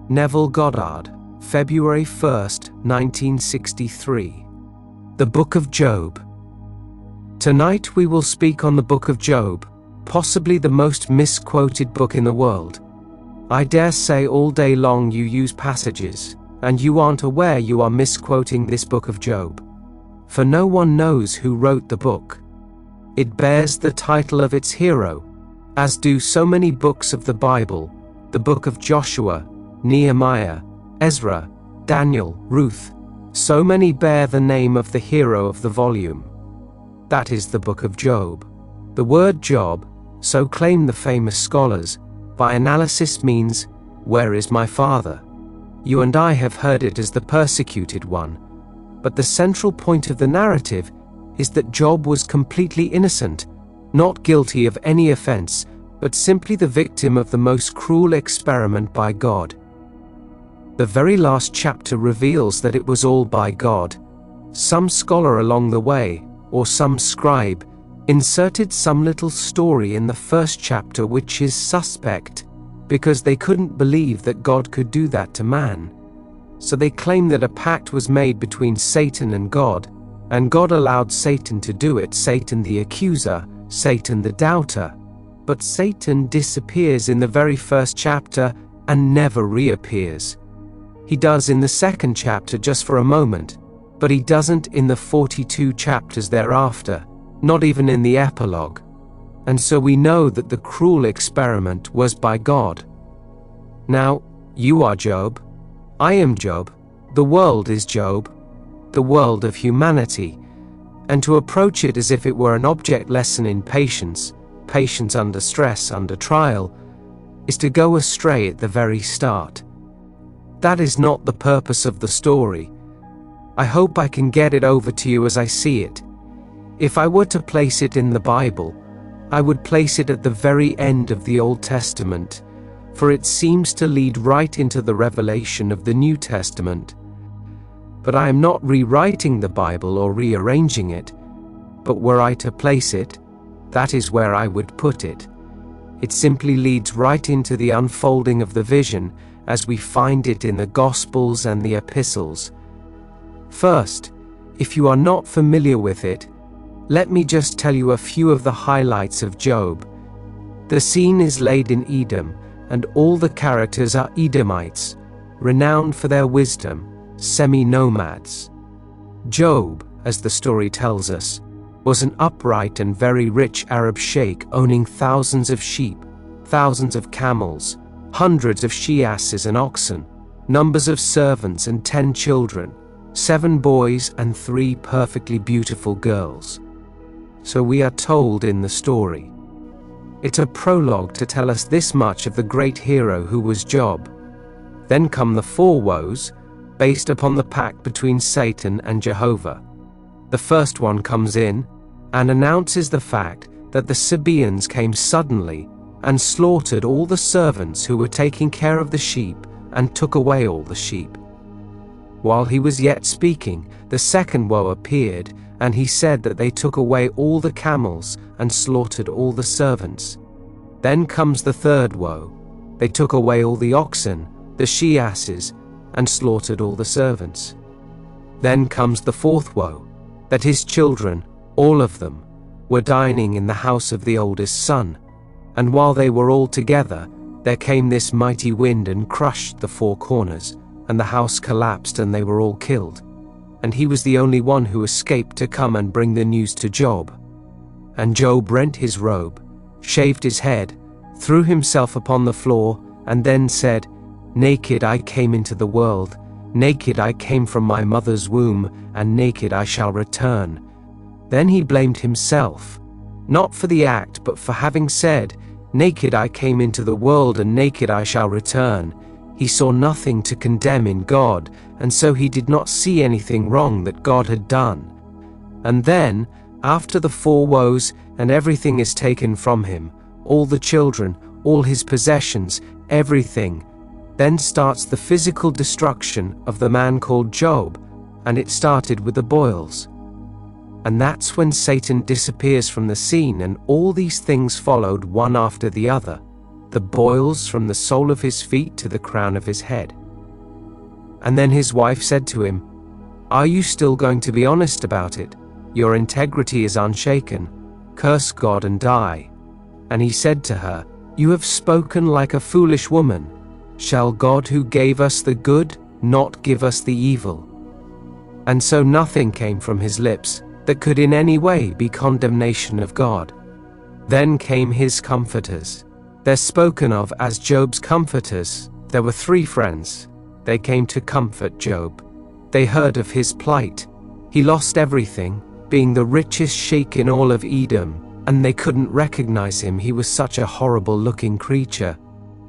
Neville Goddard, February 1st, 1963. The Book of Job. Tonight we will speak on the Book of Job, possibly the most misquoted book in the world. I dare say all day long you use passages, and you aren't aware you are misquoting this Book of Job. For no one knows who wrote the book. It bears the title of its hero, as do so many books of the Bible, the book of Joshua, Nehemiah, Ezra, Daniel, Ruth. So many bear the name of the hero of the volume. That is the Book of Job. The word Job, so claim the famous scholars, by analysis means, "Where is my father?" You and I have heard it as the persecuted one. But the central point of the narrative is that Job was completely innocent, not guilty of any offense, but simply the victim of the most cruel experiment by God. The very last chapter reveals that it was all by God. Some scholar along the way, or some scribe, inserted some little story in the first chapter which is suspect, because they couldn't believe that God could do that to man. So they claim that a pact was made between Satan and God allowed Satan to do it, Satan the accuser, Satan the doubter. But Satan disappears in the very first chapter and never reappears. He does in the second chapter just for a moment, but he doesn't in the 42 chapters thereafter, not even in the epilogue. And so we know that the cruel experiment was by God. Now, you are Job. I am Job. The world is Job. The world of humanity. And to approach it as if it were an object lesson in patience, patience under stress, under trial, is to go astray at the very start. That is not the purpose of the story. I hope I can get it over to you as I see it. If I were to place it in the Bible, I would place it at the very end of the Old Testament, for it seems to lead right into the revelation of the New Testament. But I am not rewriting the Bible or rearranging it, but were I to place it, that is where I would put it. It simply leads right into the unfolding of the vision as we find it in the Gospels and the Epistles. First, if you are not familiar with it, let me just tell you a few of the highlights of Job. The scene is laid in Edom, and all the characters are Edomites, renowned for their wisdom, semi-nomads. Job, as the story tells us, was an upright and very rich Arab sheikh owning thousands of sheep, thousands of camels, hundreds of she-asses and oxen, numbers of servants and 10 children, 7 boys and 3 perfectly beautiful girls. So we are told in the story. It's a prologue to tell us this much of the great hero who was Job. Then come the 4 woes, based upon the pact between Satan and Jehovah. The first one comes in and announces the fact that the Sabaeans came suddenly and slaughtered all the servants who were taking care of the sheep and took away all the sheep. While he was yet speaking, the second woe appeared, and he said that they took away all the camels and slaughtered all the servants. Then comes the third woe. They took away all the oxen, the she-asses, and slaughtered all the servants. Then comes the fourth woe, that his children, all of them, were dining in the house of the oldest son. And while they were all together, there came this mighty wind and crushed the 4 corners, and the house collapsed and they were all killed. And he was the only one who escaped to come and bring the news to Job. And Job rent his robe, shaved his head, threw himself upon the floor, and then said, "Naked I came into the world, naked I came from my mother's womb, and naked I shall return." Then he blamed himself, not for the act but for having said, "Naked I came into the world and naked I shall return." He saw nothing to condemn in God, and so he did not see anything wrong that God had done. And then, after the 4 woes and everything is taken from him, all the children, all his possessions, everything, then starts the physical destruction of the man called Job, and it started with the boils. And that's when Satan disappears from the scene, and all these things followed one after the other. the boils from the sole of his feet to the crown of his head. And then his wife said to him, "Are you still going to be honest about it? Your integrity is unshaken. Curse God and die." And he said to her, "You have spoken like a foolish woman. Shall God, who gave us the good, not give us the evil?" And so nothing came from his lips that could in any way be condemnation of God. Then came his comforters. They're spoken of as Job's comforters. There were 3 friends. They came to comfort Job. They heard of his plight. He lost everything, being the richest sheikh in all of Edom, and they couldn't recognize him. He was such a horrible-looking creature.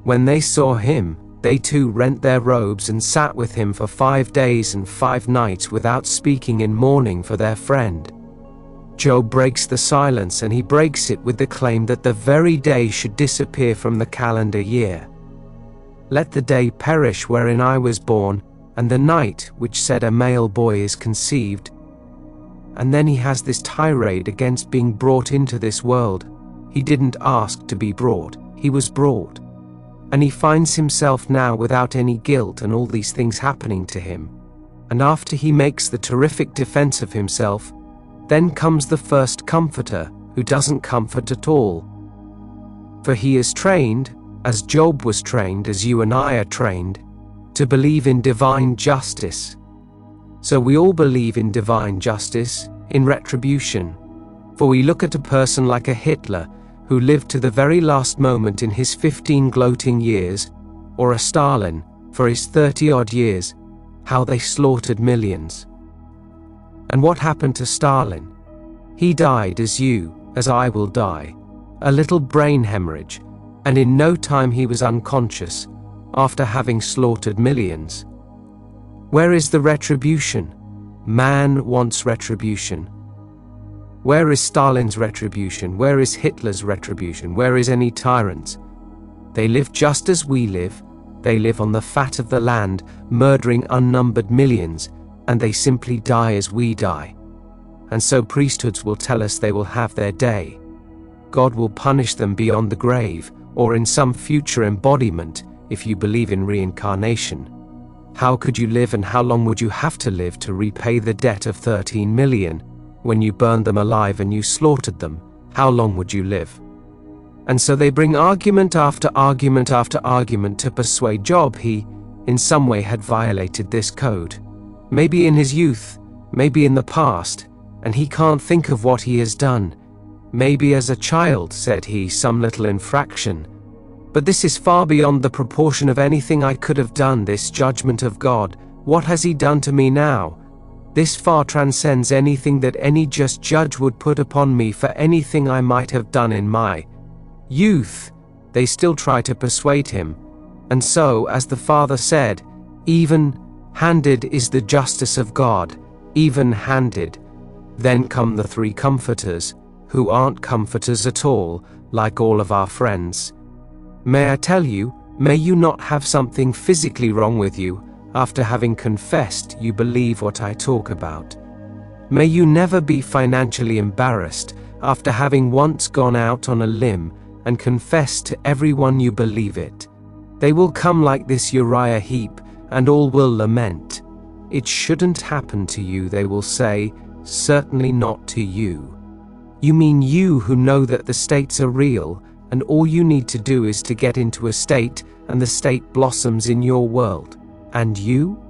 When they saw him, they too rent their robes and sat with him for 5 days and 5 nights without speaking in mourning for their friend. Job breaks the silence, and he breaks it with the claim that the very day should disappear from the calendar year. "Let the day perish wherein I was born, and the night which said a male boy is conceived." And then he has this tirade against being brought into this world. He didn't ask to be brought, he was brought. And he finds himself now without any guilt and all these things happening to him. And after he makes the terrific defense of himself, then comes the first comforter, who doesn't comfort at all. For he is trained, as Job was trained, as you and I are trained, to believe in divine justice. So we all believe in divine justice, in retribution. For we look at a person like a Hitler, who lived to the very last moment in his 15 gloating years, or a Stalin, for his 30-odd years, how they slaughtered millions. And what happened to Stalin? He died as you, as I will die. A little brain hemorrhage, and in no time he was unconscious, after having slaughtered millions. Where is the retribution? Man wants retribution. Where is Stalin's retribution? Where is Hitler's retribution? Where is any tyrant's? They live just as we live. They live on the fat of the land, murdering unnumbered millions, and they simply die as we die. And so priesthoods will tell us they will have their day. God will punish them beyond the grave, or in some future embodiment, if you believe in reincarnation. How could you live, and how long would you have to live to repay the debt of 13 million? When you burned them alive and you slaughtered them, how long would you live? And so they bring argument after argument after argument to persuade Job he, in some way, had violated this code. Maybe in his youth, maybe in the past, and he can't think of what he has done. Maybe as a child, said he, some little infraction. But this is far beyond the proportion of anything I could have done, this judgment of God. What has he done to me now? This far transcends anything that any just judge would put upon me for anything I might have done in my youth. They still try to persuade him. And so, as the Father said, even-handed is the justice of God, even-handed. Then come the 3 comforters, who aren't comforters at all, like all of our friends. May I tell you, may you not have something physically wrong with you, after having confessed you believe what I talk about. May you never be financially embarrassed, after having once gone out on a limb and confessed to everyone you believe it. They will come like this Uriah Heep, and all will lament. It shouldn't happen to you, they will say, certainly not to you. You mean you who know that the states are real, and all you need to do is to get into a state, and the state blossoms in your world. And you?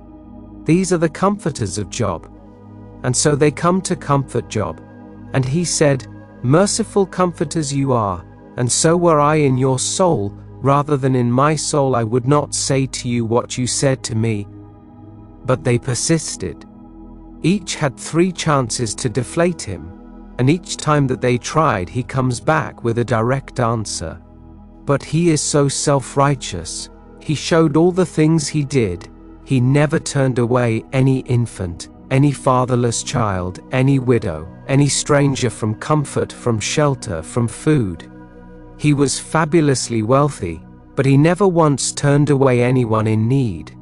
These are the comforters of Job. And so they come to comfort Job. And he said, "Merciful comforters you are, and so were I in your soul, rather than in my soul I would not say to you what you said to me." But they persisted. Each had 3 chances to deflate him, and each time that they tried he comes back with a direct answer. But he is so self-righteous. He showed all the things he did. He never turned away any infant, any fatherless child, any widow, any stranger from comfort, from shelter, from food. He was fabulously wealthy, but he never once turned away anyone in need.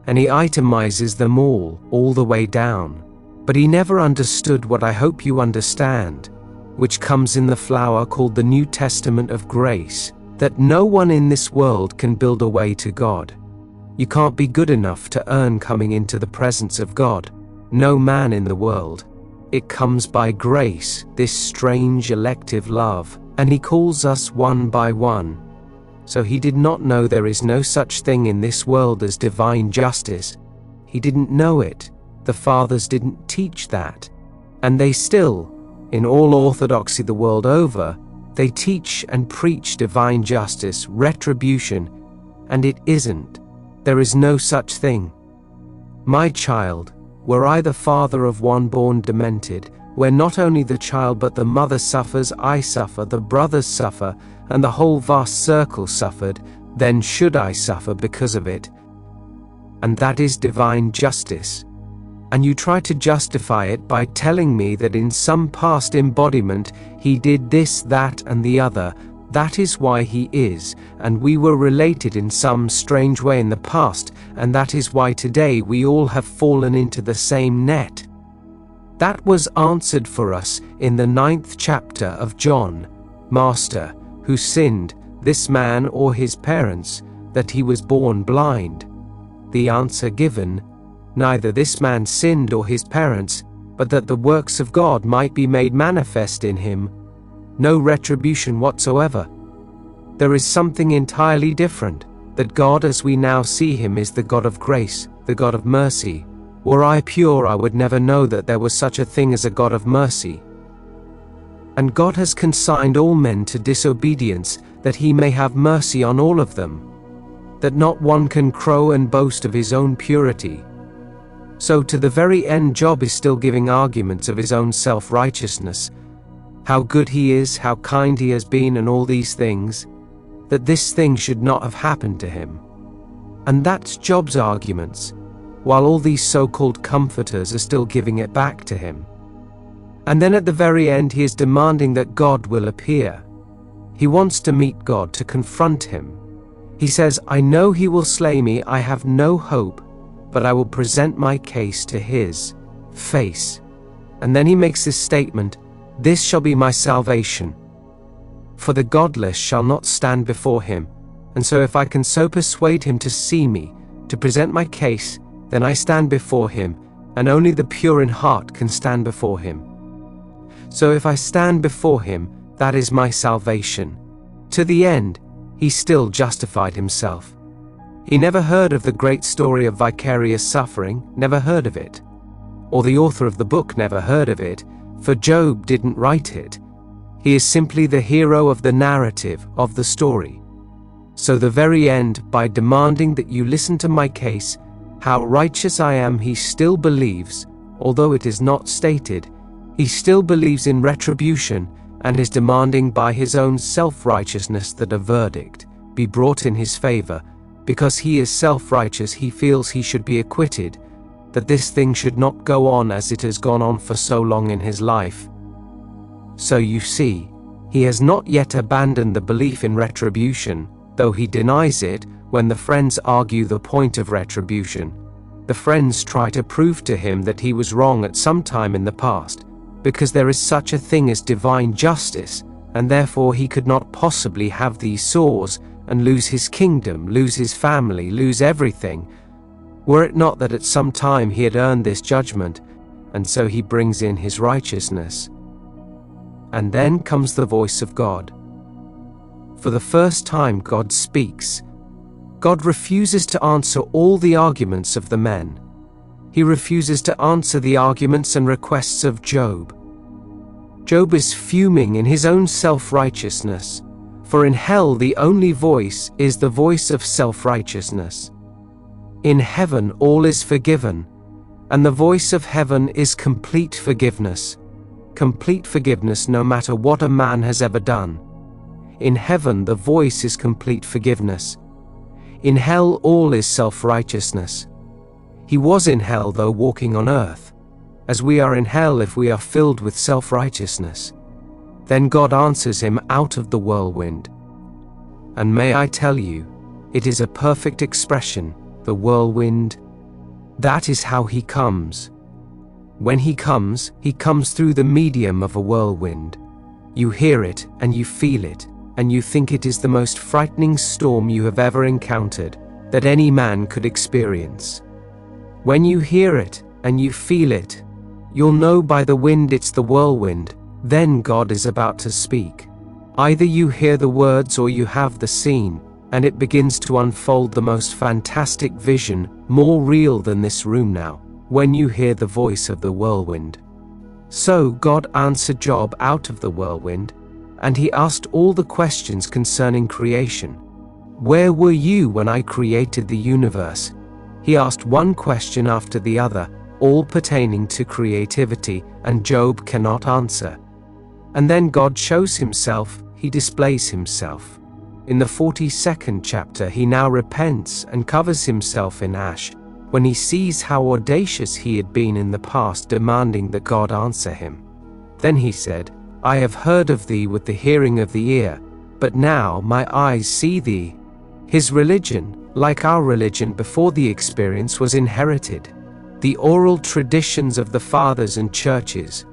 And he itemizes them all the way down. But he never understood what I hope you understand, which comes in the flower called the New Testament of grace, that no one in this world can build a way to God. You can't be good enough to earn coming into the presence of God. No man in the world. It comes by grace, this strange elective love, and he calls us one by one. So he did not know there is no such thing in this world as divine justice. He didn't know it. The fathers didn't teach that. And they still, in all orthodoxy the world over, they teach and preach divine justice, retribution, and it isn't. There is no such thing. My child, were I the father of one born demented, where not only the child but the mother suffers, I suffer, the brothers suffer, and the whole vast circle suffered, then should I suffer because of it. And that is divine justice. And you try to justify it by telling me that in some past embodiment he did this, that, and the other. That is why he is, and we were related in some strange way in the past, and that is why today we all have fallen into the same net. That was answered for us in the 9th chapter of John. Master, who sinned, this man or his parents, that he was born blind? The answer given, neither this man sinned or his parents, but that the works of God might be made manifest in him. No retribution whatsoever. There is something entirely different, that God as we now see him is the God of grace, the God of mercy. Were I pure, I would never know that there was such a thing as a God of mercy. And God has consigned all men to disobedience, that he may have mercy on all of them, that not one can crow and boast of his own purity. So to the very end Job is still giving arguments of his own self-righteousness, how good he is, how kind he has been, and all these things, that this thing should not have happened to him. And that's Job's arguments, while all these so-called comforters are still giving it back to him. And then at the very end he is demanding that God will appear. He wants to meet God, to confront him. He says, I know he will slay me, I have no hope, but I will present my case to his face. And then he makes this statement, this shall be my salvation. For the godless shall not stand before him. And so if I can so persuade him to see me, to present my case, then I stand before him, and only the pure in heart can stand before him. So if I stand before him, that is my salvation. To the end, he still justified himself. He never heard of the great story of vicarious suffering, never heard of it. Or the author of the book never heard of it, for Job didn't write it. He is simply the hero of the narrative, of the story. So the very end, by demanding that you listen to my case, how righteous I am, he still believes, although it is not stated, he still believes in retribution and is demanding by his own self-righteousness that a verdict be brought in his favor. Because he is self-righteous, he feels he should be acquitted, that this thing should not go on as it has gone on for so long in his life. So you see, he has not yet abandoned the belief in retribution, though he denies it. When the friends argue the point of retribution, the friends try to prove to him that he was wrong at some time in the past, because there is such a thing as divine justice, and therefore he could not possibly have these sores, and lose his kingdom, lose his family, lose everything, were it not that at some time he had earned this judgment, and so he brings in his righteousness. And then comes the voice of God. For the first time God speaks. God refuses to answer all the arguments of the men. He refuses to answer the arguments and requests of Job. Job is fuming in his own self-righteousness, for in hell the only voice is the voice of self-righteousness. In heaven all is forgiven, and the voice of heaven is complete forgiveness. Complete forgiveness no matter what a man has ever done. In heaven the voice is complete forgiveness. In hell all is self-righteousness. He was in hell though walking on earth, as we are in hell if we are filled with self-righteousness. Then God answers him out of the whirlwind. And may I tell you, it is a perfect expression, the whirlwind. That is how he comes. When he comes through the medium of a whirlwind. You hear it and you feel it. and you think it is the most frightening storm you have ever encountered that any man could experience. When you hear it and you feel it, you'll know by the wind it's the whirlwind. Then God is about to speak. Either you hear the words or you have the scene, and it begins to unfold the most fantastic vision, more real than this room now, when you hear the voice of the whirlwind. So God answered Job out of the whirlwind, and he asked all the questions concerning creation. Where were you when I created the universe? He asked one question after the other, all pertaining to creativity, and Job cannot answer. And then God shows himself, he displays himself. In the 42nd chapter he now repents and covers himself in ash, when he sees how audacious he had been in the past demanding that God answer him. Then he said, I have heard of thee with the hearing of the ear, but now my eyes see thee. His religion, like our religion before the experience, was inherited. The oral traditions of the fathers and churches.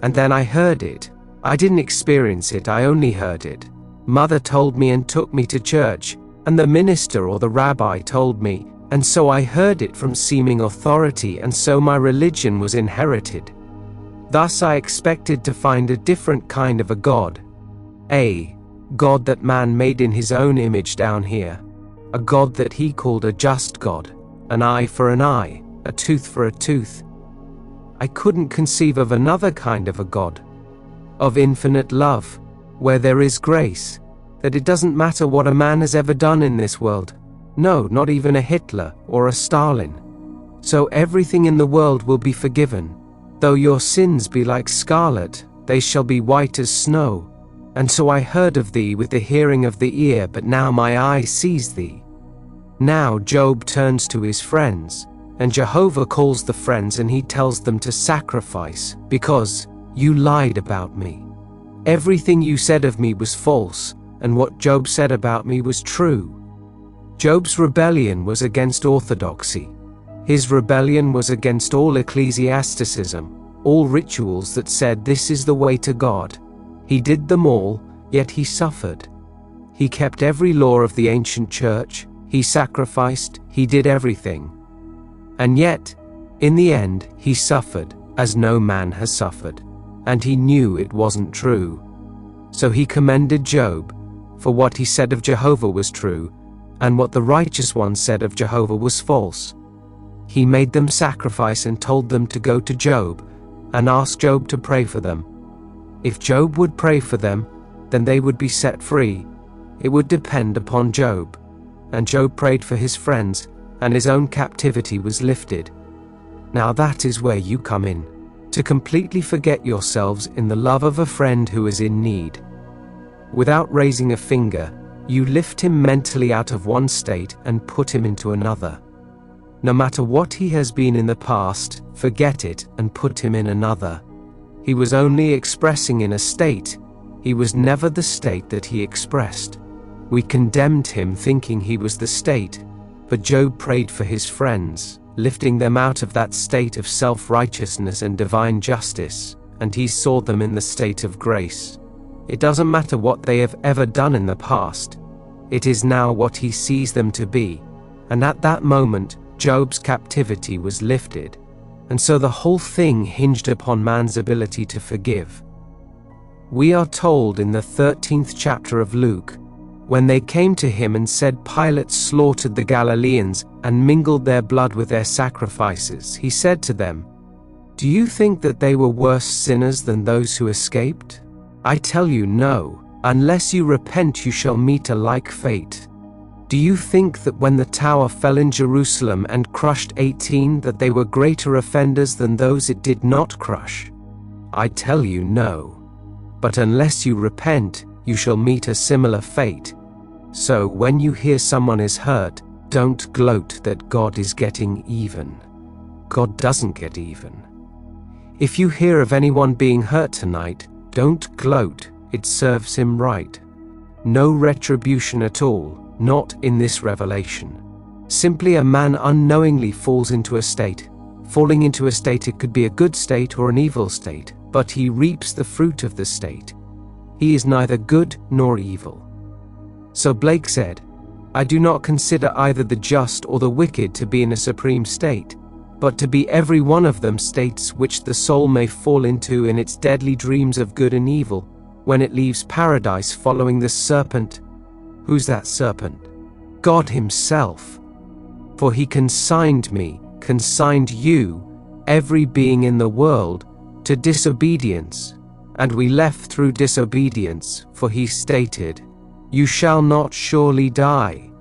And then I heard it. I didn't experience it, I only heard it. Mother told me and took me to church, and the minister or the rabbi told me, and so I heard it from seeming authority, and so my religion was inherited. Thus I expected to find a different kind of a God. A God that man made in his own image down here. A God that he called a just God, an eye for an eye, a tooth for a tooth. I couldn't conceive of another kind of a God. Of infinite love, where there is grace, that it doesn't matter what a man has ever done in this world. No, not even a Hitler or a Stalin. So everything in the world will be forgiven. Though your sins be like scarlet, they shall be white as snow. And so I heard of thee with the hearing of the ear, but now my eye sees thee. Now Job turns to his friends, and Jehovah calls the friends and he tells them to sacrifice, because you lied about me. Everything you said of me was false, and what Job said about me was true. Job's rebellion was against orthodoxy. His rebellion was against all ecclesiasticism, all rituals that said this is the way to God. He did them all, yet he suffered. He kept every law of the ancient church, he sacrificed, he did everything. And yet, in the end, he suffered, as no man has suffered. And he knew it wasn't true. So he commended Job, for what he said of Jehovah was true, and what the righteous one said of Jehovah was false. He made them sacrifice and told them to go to Job, and ask Job to pray for them. If Job would pray for them, then they would be set free. It would depend upon Job. And Job prayed for his friends, and his own captivity was lifted. Now that is where you come in, to completely forget yourselves in the love of a friend who is in need. Without raising a finger, you lift him mentally out of one state and put him into another. No matter what he has been in the past, forget it and put him in another. He was only expressing in a state. He was never the state that he expressed. We condemned him thinking he was the state, but Job prayed for his friends, lifting them out of that state of self-righteousness and divine justice, and he saw them in the state of grace. It doesn't matter what they have ever done in the past. It is now what he sees them to be, and at that moment, Job's captivity was lifted, and so the whole thing hinged upon man's ability to forgive. We are told in the 13th chapter of Luke, when they came to him and said Pilate slaughtered the Galileans and mingled their blood with their sacrifices, he said to them, "Do you think that they were worse sinners than those who escaped? I tell you no, unless you repent you shall meet a like fate. Do you think that when the tower fell in Jerusalem and crushed 18 that they were greater offenders than those it did not crush? I tell you no. But unless you repent, you shall meet a similar fate. So when you hear someone is hurt, don't gloat that God is getting even. God doesn't get even. If you hear of anyone being hurt tonight, don't gloat, it serves him right. No retribution at all, not in this revelation. Simply a man unknowingly falls into a state. Falling into a state, it could be a good state or an evil state, but he reaps the fruit of the state. He is neither good nor evil. So Blake said, I do not consider either the just or the wicked to be in a supreme state, but to be every one of them states which the soul may fall into in its deadly dreams of good and evil, when it leaves paradise following the serpent. Who's that serpent? God himself. For he consigned me, consigned you, every being in the world, to disobedience, and we left through disobedience, for he stated, You shall not surely die.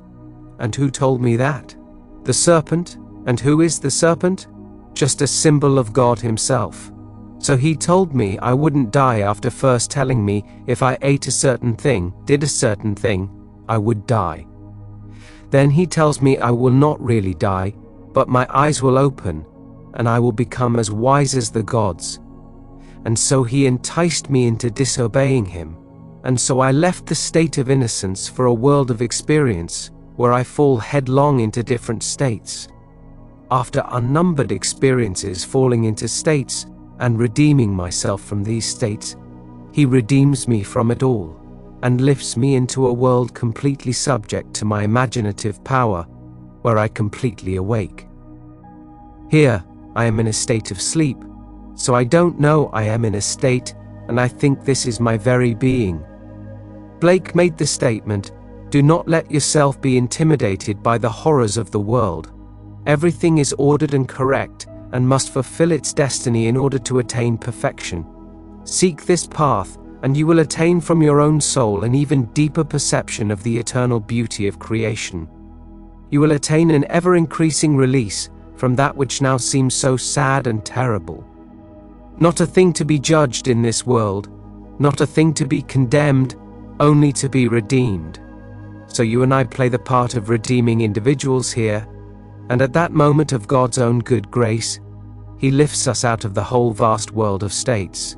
And who told me that? The serpent. And who is the serpent? Just a symbol of God himself. So he told me I wouldn't die after first telling me if I ate a certain thing, did a certain thing, I would die. Then he tells me I will not really die, but my eyes will open, and I will become as wise as the gods. And so he enticed me into disobeying him, and so I left the state of innocence for a world of experience, where I fall headlong into different states. After unnumbered experiences falling into states and redeeming myself from these states, he redeems me from it all, and lifts me into a world completely subject to my imaginative power, where I completely awake. Here, I am in a state of sleep, so I don't know I am in a state, and I think this is my very being. Blake made the statement, Do not let yourself be intimidated by the horrors of the world. Everything is ordered and correct, and must fulfill its destiny in order to attain perfection. Seek this path, and you will attain from your own soul an even deeper perception of the eternal beauty of creation. You will attain an ever-increasing release from that which now seems so sad and terrible. Not a thing to be judged in this world, not a thing to be condemned, only to be redeemed. So you and I play the part of redeeming individuals here, and at that moment of God's own good grace, he lifts us out of the whole vast world of states.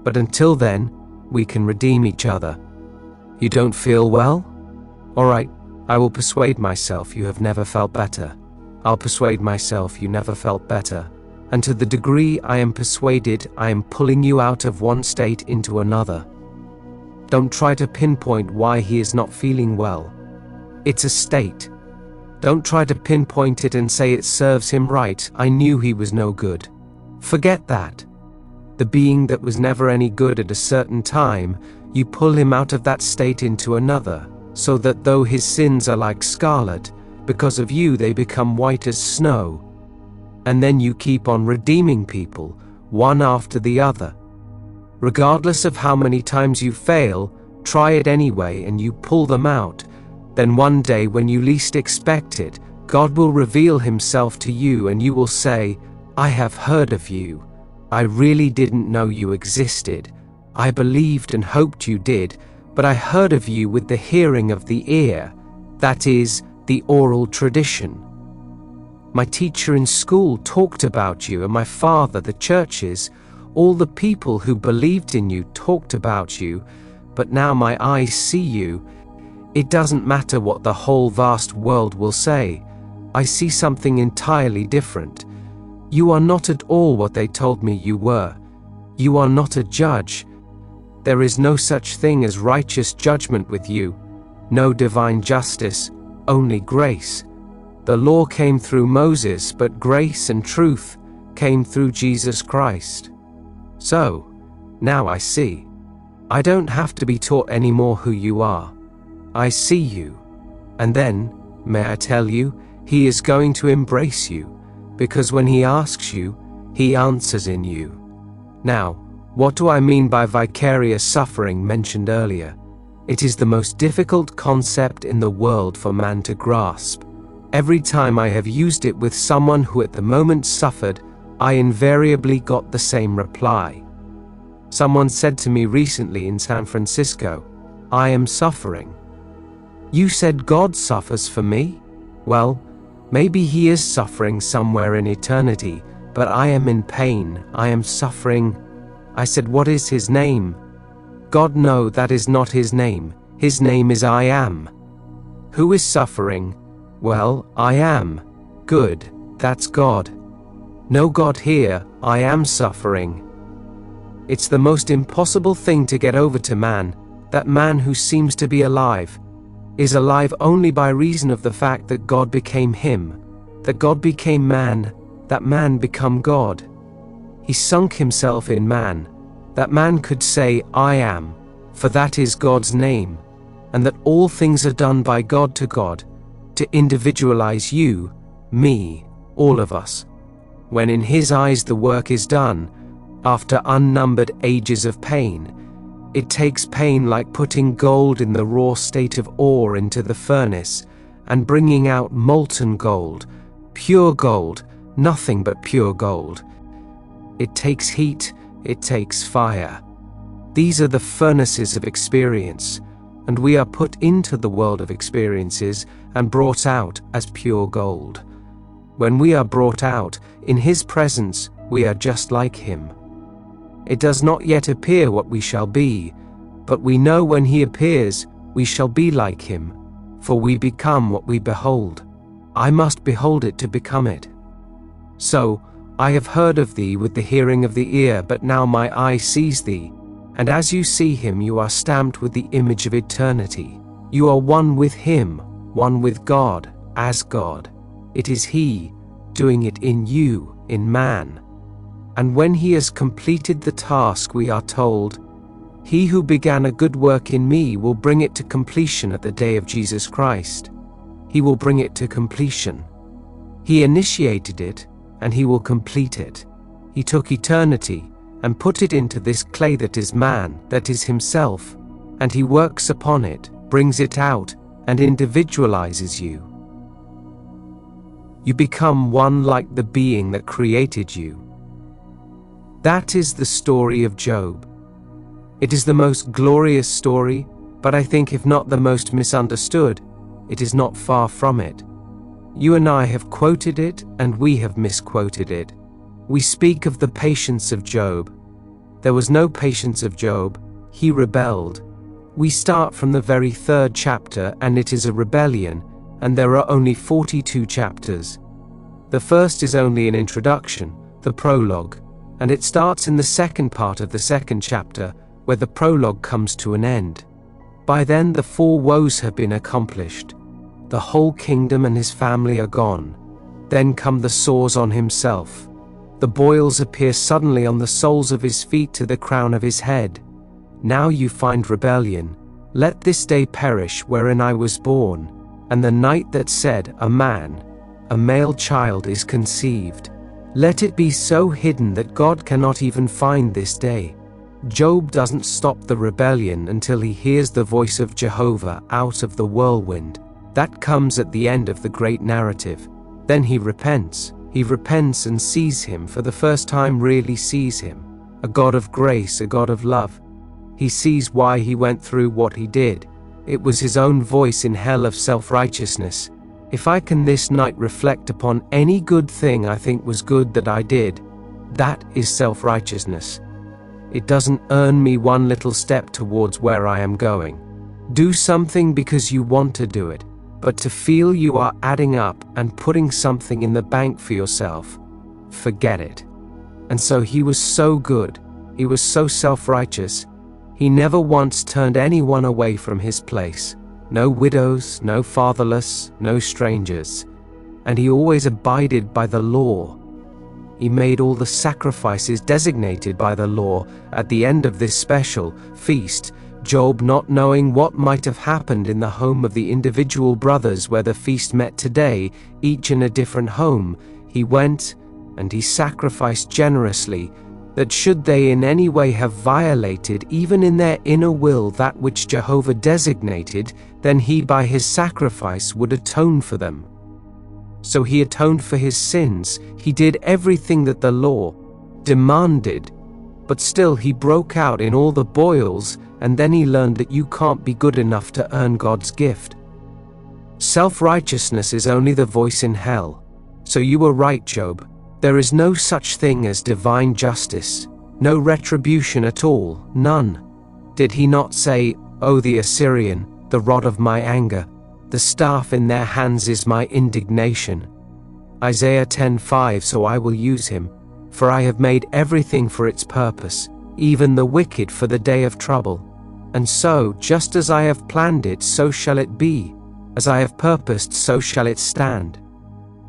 But until then, we can redeem each other. You don't feel well? All right, I will persuade myself you have never felt better. I'll persuade myself you never felt better. And to the degree I am persuaded, I am pulling you out of one state into another. Don't try to pinpoint why he is not feeling well. It's a state. Don't try to pinpoint it and say it serves him right. I knew he was no good. Forget that. The being that was never any good at a certain time, you pull him out of that state into another, so that though his sins are like scarlet, because of you they become white as snow. And then you keep on redeeming people, one after the other. Regardless of how many times you fail, try it anyway and you pull them out. Then one day when you least expect it, God will reveal himself to you and you will say, I have heard of you. I really didn't know you existed. I believed and hoped you did, but I heard of you with the hearing of the ear, that is, the oral tradition. My teacher in school talked about you, and my father, the churches, all the people who believed in you talked about you, but now my eyes see you. It doesn't matter what the whole vast world will say. I see something entirely different. You are not at all what they told me you were. You are not a judge. There is no such thing as righteous judgment with you. No divine justice, only grace. The law came through Moses, but grace and truth came through Jesus Christ. So, now I see. I don't have to be taught anymore who you are. I see you. And then, may I tell you, he is going to embrace you, because when he asks you, he answers in you. Now, what do I mean by vicarious suffering mentioned earlier? It is the most difficult concept in the world for man to grasp. Every time I have used it with someone who at the moment suffered, I invariably got the same reply. Someone said to me recently in San Francisco, I am suffering. You said God suffers for me? Well, maybe he is suffering somewhere in eternity, but I am in pain, I am suffering. I said, what is his name? God, no, that is not his name. His name is I am. Who is suffering? Well, I am. Good, that's God. No God here, I am suffering. It's the most impossible thing to get over to man, that man who seems to be alive, is alive only by reason of the fact that God became him, that God became man, that man become God. He sunk himself in man, that man could say, I am, for that is God's name, and that all things are done by God to individualize you, me, all of us. When in his eyes the work is done, after unnumbered ages of pain, it takes pain like putting gold in the raw state of ore into the furnace and bringing out molten gold, pure gold, nothing but pure gold. It takes heat, it takes fire. These are the furnaces of experience, and we are put into the world of experiences and brought out as pure gold. When we are brought out, in his presence, we are just like him. It does not yet appear what we shall be, but we know when he appears, we shall be like him, for we become what we behold. I must behold it to become it. So, I have heard of thee with the hearing of the ear, but now my eye sees thee, and as you see him you are stamped with the image of eternity. You are one with him, one with God, as God. It is he, doing it in you, in man. And when he has completed the task, we are told, he who began a good work in me will bring it to completion at the day of Jesus Christ. He will bring it to completion. He initiated it, and he will complete it. He took eternity and put it into this clay that is man, that is himself, and he works upon it, brings it out, and individualizes you. You become one like the being that created you. That is the story of Job. It is the most glorious story, but I think if not the most misunderstood, it is not far from it. You and I have quoted it, and we have misquoted it. We speak of the patience of Job. There was no patience of Job. He rebelled. We start from the very 3rd chapter, and it is a rebellion, and there are only 42 chapters. The first is only an introduction, the prologue, and it starts in the second part of the 2nd chapter, where the prologue comes to an end. By then the 4 woes have been accomplished. The whole kingdom and his family are gone. Then come the sores on himself. The boils appear suddenly on the soles of his feet to the crown of his head. Now you find rebellion. Let this day perish wherein I was born, and the night that said, a male child is conceived. Let it be so hidden that God cannot even find this day. Job doesn't stop the rebellion until he hears the voice of Jehovah out of the whirlwind. That comes at the end of the great narrative. Then he repents. He repents and sees him for the first time, really sees him. A God of grace, a God of love. He sees why he went through what he did. It was his own voice in hell of self-righteousness. If I can this night reflect upon any good thing I think was good that I did, that is self-righteousness. It doesn't earn me one little step towards where I am going. Do something because you want to do it, but to feel you are adding up and putting something in the bank for yourself, forget it. And so he was so good, he was so self-righteous, he never once turned anyone away from his place. No widows, no fatherless, no strangers. And he always abided by the law. He made all the sacrifices designated by the law at the end of this special feast. Job, not knowing what might have happened in the home of the individual brothers where the feast met today, each in a different home, he went and he sacrificed generously, that should they in any way have violated even in their inner will that which Jehovah designated, then he by his sacrifice would atone for them. So he atoned for his sins, he did everything that the law demanded, but still he broke out in all the boils, and then he learned that you can't be good enough to earn God's gift. Self-righteousness is only the voice in hell. So you were right, Job. There is no such thing as divine justice, no retribution at all, none. Did he not say, O the Assyrian, the rod of my anger, the staff in their hands is my indignation. Isaiah 10:5. So I will use him, for I have made everything for its purpose, even the wicked for the day of trouble. And so, just as I have planned it, so shall it be. As I have purposed, so shall it stand.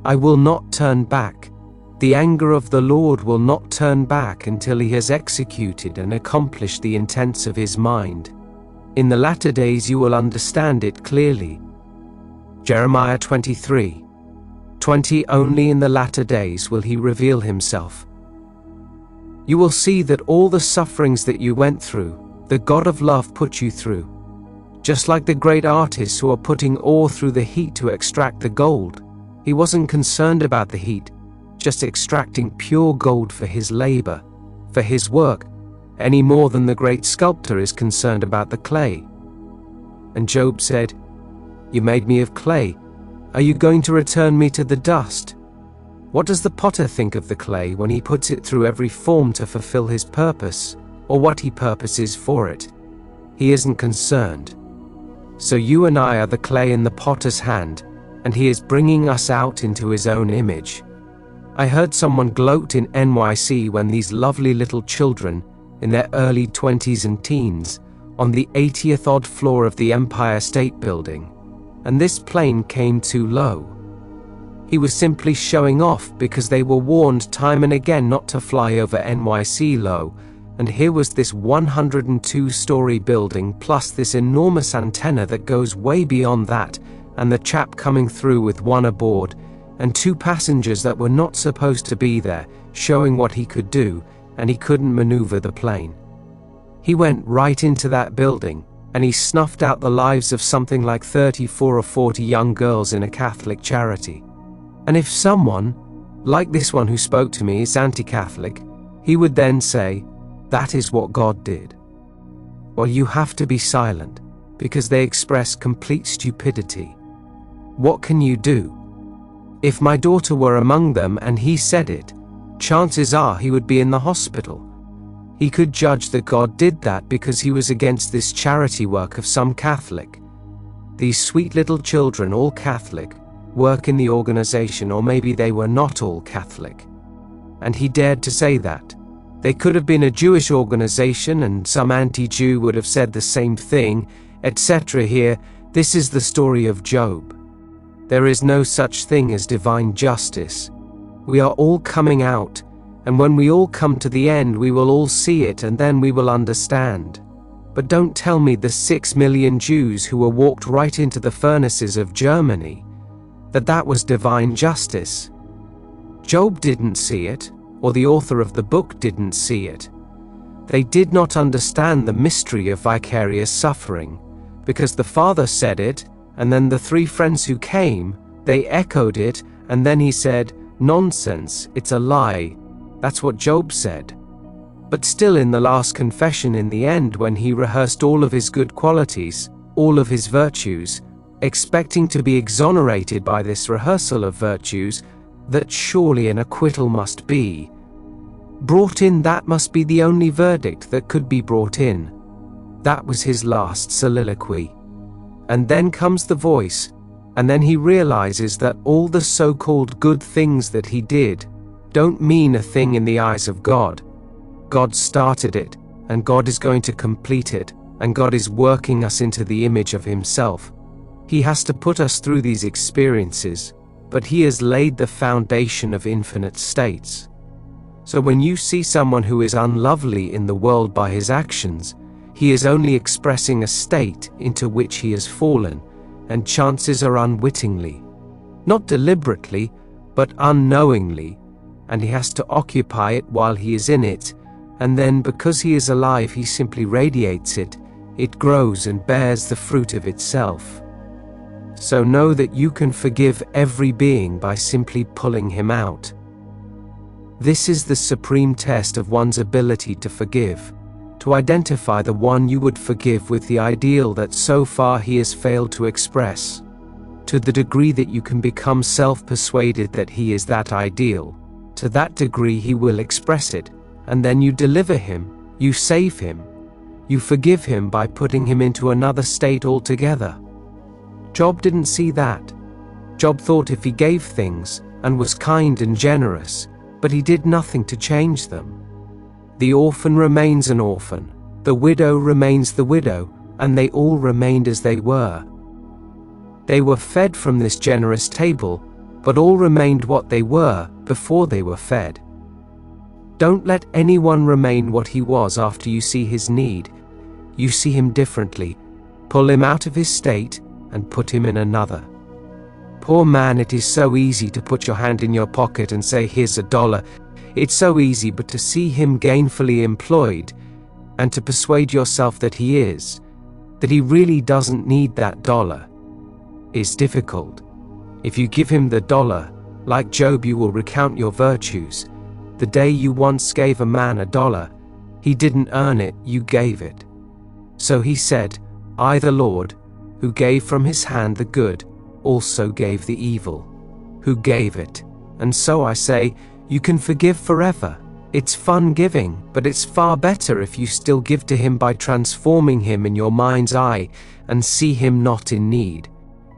I will not turn back. The anger of the Lord will not turn back until he has executed and accomplished the intents of his mind. In the latter days you will understand it clearly. Jeremiah 23:20. Only in the latter days will he reveal himself. You will see that all the sufferings that you went through, the God of love put you through. Just like the great artists who are putting ore through the heat to extract the gold, he wasn't concerned about the heat, just extracting pure gold for his labor, for his work, any more than the great sculptor is concerned about the clay. And Job said, "You made me of clay. Are you going to return me to the dust?" What does the potter think of the clay when he puts it through every form to fulfill his purpose, or what he purposes for it? He isn't concerned. So you and I are the clay in the potter's hand, and he is bringing us out into his own image. I heard someone gloat in NYC when these lovely little children, in their early 20s and teens, on the 80th odd floor of the Empire State Building, and this plane came too low. He was simply showing off because they were warned time and again not to fly over NYC low, and here was this 102-story building plus this enormous antenna that goes way beyond that, and the chap coming through with one aboard, and two passengers that were not supposed to be there, showing what he could do, and he couldn't maneuver the plane. He went right into that building, and he snuffed out the lives of something like 34 or 40 young girls in a Catholic charity. And if someone, like this one who spoke to me, is anti-Catholic, he would then say, "That is what God did." Well, you have to be silent, because they express complete stupidity. What can you do? If my daughter were among them and he said it, chances are he would be in the hospital. He could judge that God did that because he was against this charity work of some Catholic. These sweet little children, all Catholic, work in the organization, or maybe they were not all Catholic. And he dared to say that. They could have been a Jewish organization and some anti-Jew would have said the same thing, etc. Here, this is the story of Job. There is no such thing as divine justice. We are all coming out, and when we all come to the end we will all see it and then we will understand. But don't tell me the 6 million Jews who were walked right into the furnaces of Germany, that was divine justice. Job didn't see it, or the author of the book didn't see it. They did not understand the mystery of vicarious suffering, because the father said it, and then the three friends who came, they echoed it, and then he said, "Nonsense, it's a lie." That's what Job said. But still, in the last confession, in the end, when he rehearsed all of his good qualities, all of his virtues, expecting to be exonerated by this rehearsal of virtues, that surely an acquittal must be brought in. That must be the only verdict that could be brought in. That was his last soliloquy. And then comes the voice, and then he realizes that all the so-called good things that he did don't mean a thing in the eyes of God. God started it, and God is going to complete it, and God is working us into the image of himself. He has to put us through these experiences, but he has laid the foundation of infinite states. So when you see someone who is unlovely in the world by his actions, he is only expressing a state into which he has fallen, and chances are unwittingly, not deliberately, but unknowingly, and he has to occupy it while he is in it, and then because he is alive he simply radiates it, it grows and bears the fruit of itself. So know that you can forgive every being by simply pulling him out. This is the supreme test of one's ability to forgive, to identify the one you would forgive with the ideal that so far he has failed to express. To the degree that you can become self-persuaded that he is that ideal, to that degree he will express it, and then you deliver him, you save him, you forgive him by putting him into another state altogether. Job didn't see that. Job thought if he gave things, and was kind and generous, but he did nothing to change them. The orphan remains an orphan, The widow remains the widow, and they all remained as they were. They were fed from this generous table, but all remained what they were before they were fed. Don't let anyone remain what he was after you see his need. You see him differently. Pull him out of his state and put him in another. Poor man, it is so easy to put your hand in your pocket and say, "Here's $1. It's so easy, but to see him gainfully employed and to persuade yourself that he really doesn't need that $1 is difficult. If you give him the $1, like Job, you will recount your virtues. The day you once gave a man $1, he didn't earn it, you gave it. So he said, I, the Lord, who gave from his hand the good, also gave the evil, who gave it. And so I say, you can forgive forever. It's fun giving, but it's far better if you still give to him by transforming him in your mind's eye and see him not in need.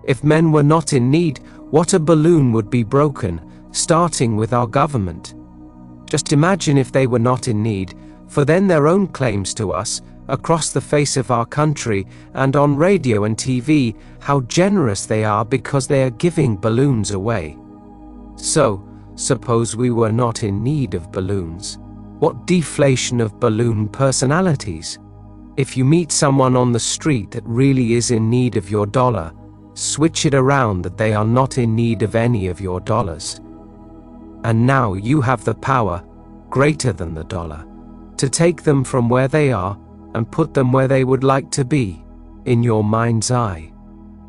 If men were not in need, what a balloon would be broken, starting with our government. Just imagine if they were not in need, for then their own claims to us, across the face of our country and on radio and TV, how generous they are because they are giving balloons away. So, suppose we were not in need of balloons. What deflation of balloon personalities? If you meet someone on the street that really is in need of your $1, switch it around that they are not in need of any of your $. And now you have the power, greater than the $, to take them from where they are and put them where they would like to be, in your mind's eye.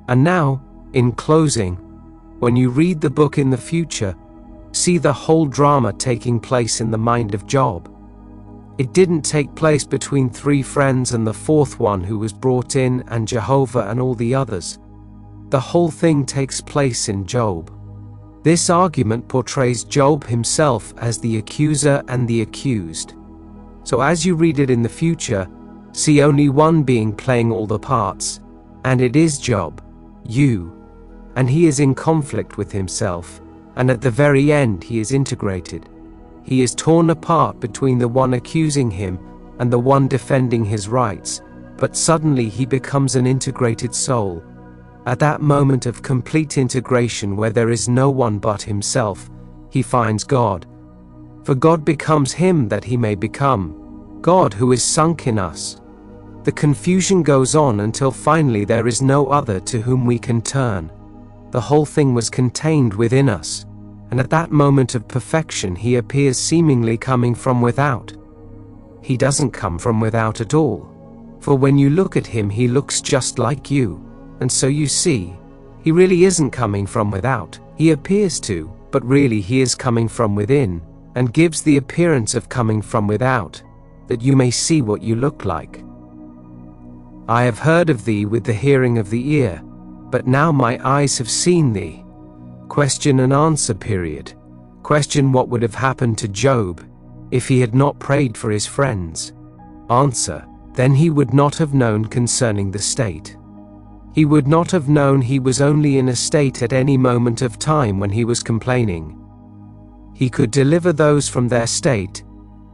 And now, in closing, when you read the book in the future, see the whole drama taking place in the mind of Job. It didn't take place between 3 friends and the 4th one who was brought in and Jehovah and all the others. The whole thing takes place in Job. This argument portrays Job himself as the accuser and the accused. So as you read it in the future, see only one being playing all the parts, and it is Job, you, and he is in conflict with himself, and at the very end he is integrated. He is torn apart between the one accusing him and the one defending his rights, but suddenly he becomes an integrated soul. At that moment of complete integration where there is no one but himself, he finds God. For God becomes him that he may become, God who is sunk in us. The confusion goes on until finally there is no other to whom we can turn. The whole thing was contained within us, and at that moment of perfection he appears seemingly coming from without. He doesn't come from without at all, for when you look at him he looks just like you. And so you see, he really isn't coming from without. He appears to, but really he is coming from within, and gives the appearance of coming from without, that you may see what you look like. I have heard of thee with the hearing of the ear, but now my eyes have seen thee. Question and answer period. Question: what would have happened to Job if he had not prayed for his friends? Answer: then he would not have known concerning the state. He would not have known he was only in a state at any moment of time when he was complaining. He could deliver those from their state,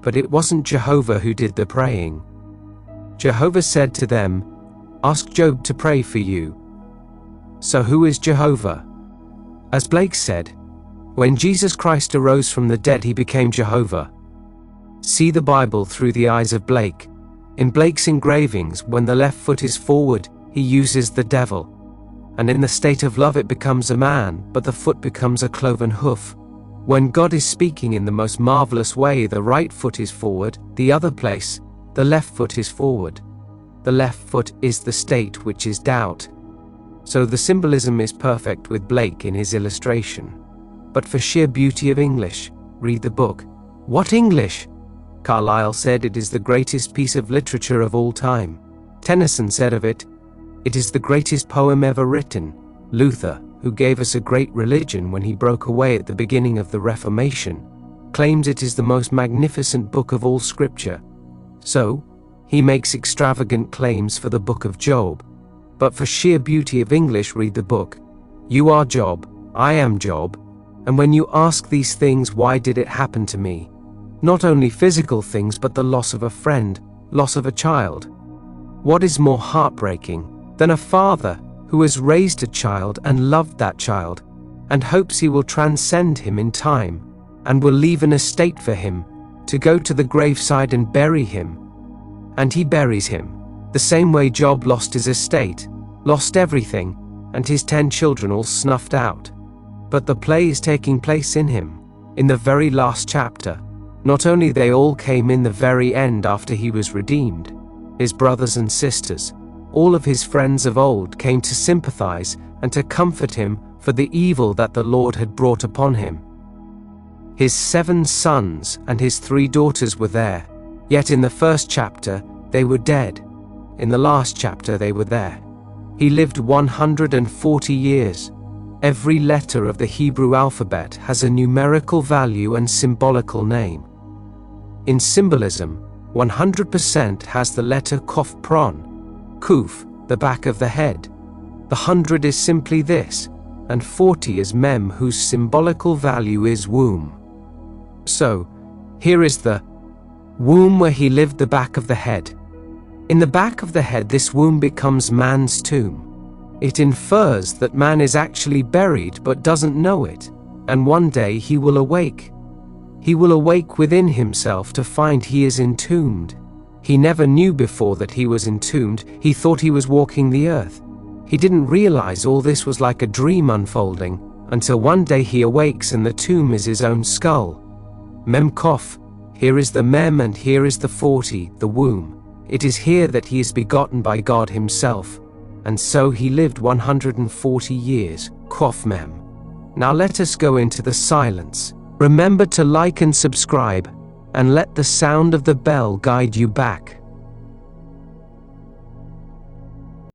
but it wasn't Jehovah who did the praying. Jehovah said to them, "Ask Job to pray for you." So who is Jehovah? As Blake said, when Jesus Christ arose from the dead, he became Jehovah. See the Bible through the eyes of Blake. In Blake's engravings, when the left foot is forward, he uses the devil. And in the state of love it becomes a man, but the foot becomes a cloven hoof. When God is speaking in the most marvelous way, the right foot is forward, the other place, the left foot is forward. The left foot is the state which is doubt. So the symbolism is perfect with Blake in his illustration. But for sheer beauty of English, read the book. What English? Carlyle said it is the greatest piece of literature of all time. Tennyson said of it, it is the greatest poem ever written. Luther, who gave us a great religion when he broke away at the beginning of the Reformation, claims it is the most magnificent book of all scripture. So, he makes extravagant claims for the book of Job. But for sheer beauty of English, read the book. You are Job, I am Job, and when you ask these things, why did it happen to me? Not only physical things, but the loss of a friend, loss of a child. What is more heartbreaking than a father who has raised a child and loved that child, and hopes he will transcend him in time, and will leave an estate for him to go to the graveside and bury him? And he buries him, the same way Job lost his estate, lost everything, and his 10 children all snuffed out. But the play is taking place in him, in the very last chapter. Not only they all came in the very end after he was redeemed, his brothers and sisters, all of his friends of old came to sympathize and to comfort him for the evil that the Lord had brought upon him. His 7 sons and his 3 daughters were there, yet in the first chapter they were dead. In the last chapter they were there. He lived 140 years. Every letter of the Hebrew alphabet has a numerical value and symbolical name. In symbolism, 100% has the letter Kof Pron, Kuf, the back of the head. The 100 is simply this, and 40 is Mem, whose symbolical value is womb. So, here is the womb where he lived, the back of the head. In the back of the head, this womb becomes man's tomb. It infers that man is actually buried but doesn't know it, and one day he will awake. He will awake within himself to find he is entombed. He never knew before that he was entombed. He thought he was walking the earth. He didn't realize all this was like a dream unfolding, until one day he awakes and the tomb is his own skull. Mem Kof, here is the Mem and here is the 40, the womb. It is here that he is begotten by God himself. And so he lived 140 years, Kof Mem. Now let us go into the silence. Remember to like and subscribe, and let the sound of the bell guide you back.